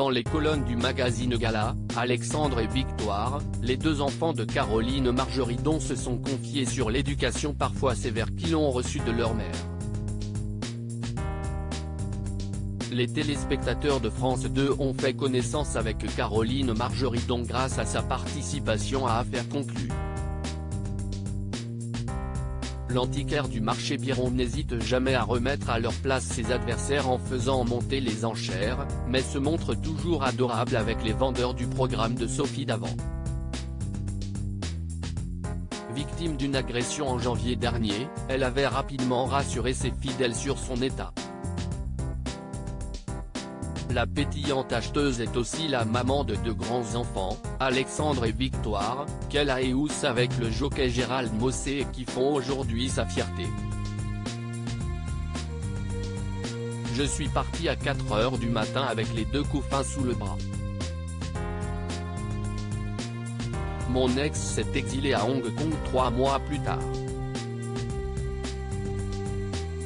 Dans les colonnes du magazine Gala, Alexandre et Victoire, les deux enfants de Caroline Margeridon se sont confiés sur l'éducation parfois sévère qu'ils ont reçue de leur mère. Les téléspectateurs de France 2 ont fait connaissance avec Caroline Margeridon grâce à sa participation à Affaires conclues. L'antiquaire du marché Biron n'hésite jamais à remettre à leur place ses adversaires en faisant monter les enchères, mais se montre toujours adorable avec les vendeurs du programme de Sophie Davant. Victime d'une agression en janvier dernier, elle avait rapidement rassuré ses fidèles sur son état. La pétillante acheteuse est aussi la maman de deux grands-enfants, Alexandre et Victoire, qu'elle a éhousse avec le jockey Gérald Mossé et qui font aujourd'hui sa fierté. Je suis parti à 4 h du matin avec les deux couffins sous le bras. Mon ex s'est exilé à Hong Kong 3 mois plus tard.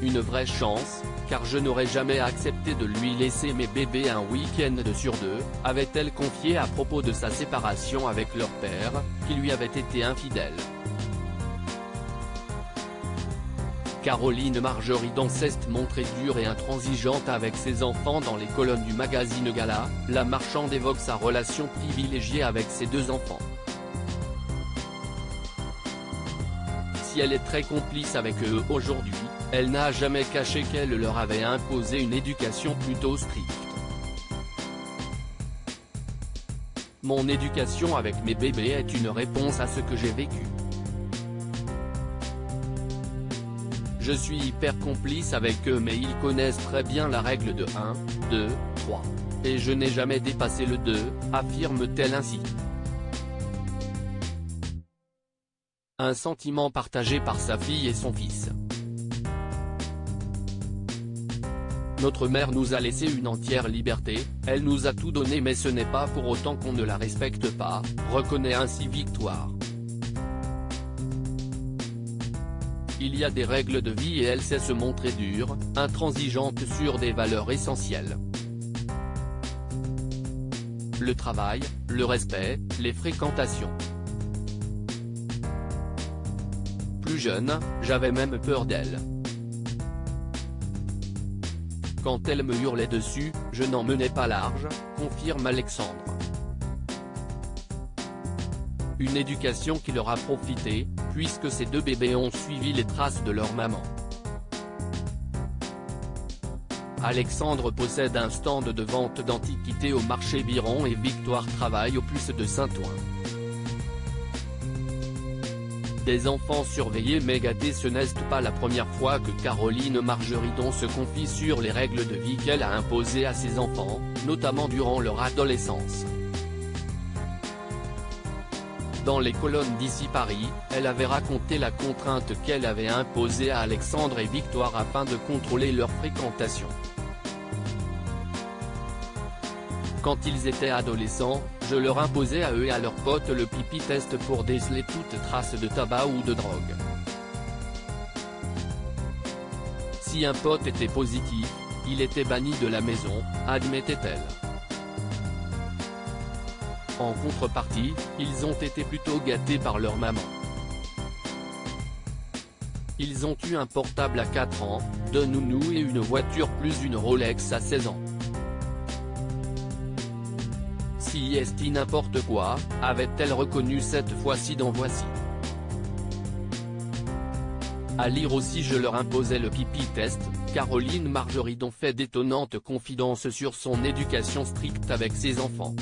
Une vraie chance, car je n'aurais jamais accepté de lui laisser mes bébés un week-end sur 2, avait-elle confié à propos de sa séparation avec leur père, qui lui avait été infidèle. Caroline Margeridon s'est montrée dure et intransigeante avec ses enfants dans les colonnes du magazine Gala, la marchande évoque sa relation privilégiée avec ses deux enfants. Si elle est très complice avec eux aujourd'hui, elle n'a jamais caché qu'elle leur avait imposé une éducation plutôt stricte. Mon éducation avec mes bébés est une réponse à ce que j'ai vécu. Je suis hyper complice avec eux mais ils connaissent très bien la règle de 1, 2, 3. Et je n'ai jamais dépassé le 2, affirme-t-elle ainsi. Un sentiment partagé par sa fille et son fils. Notre mère nous a laissé une entière liberté, elle nous a tout donné mais ce n'est pas pour autant qu'on ne la respecte pas, reconnaît ainsi Victoire. Il y a des règles de vie et elle sait se montrer dure, intransigeante sur des valeurs essentielles. Le travail, le respect, les fréquentations. Plus jeune, j'avais même peur d'elle. Quand elle me hurlait dessus, je n'en menais pas large, confirme Alexandre. Une éducation qui leur a profité, puisque ces deux bébés ont suivi les traces de leur maman. Alexandre possède un stand de vente d'antiquités au marché Biron et Victoire travaille au Plus de Saint-Ouen. Des enfants surveillés mais gâtés, ce n'est pas la première fois que Caroline Margeridon se confie sur les règles de vie qu'elle a imposées à ses enfants, notamment durant leur adolescence. Dans les colonnes d'Ici Paris, elle avait raconté la contrainte qu'elle avait imposée à Alexandre et Victoire afin de contrôler leur fréquentation. Quand ils étaient adolescents, je leur imposais à eux et à leurs potes le pipi test pour déceler toute trace de tabac ou de drogue. Si un pote était positif, il était banni de la maison, admettait-elle. En contrepartie, ils ont été plutôt gâtés par leur maman. Ils ont eu un portable à 4 ans, deux nounous et une voiture plus une Rolex à 16 ans. Si est n'importe quoi, avait-elle reconnu cette fois-ci dans Voici. À lire aussi je leur imposais le pipi test, Caroline Margeridon fait d'étonnantes confidences sur son éducation stricte avec ses enfants.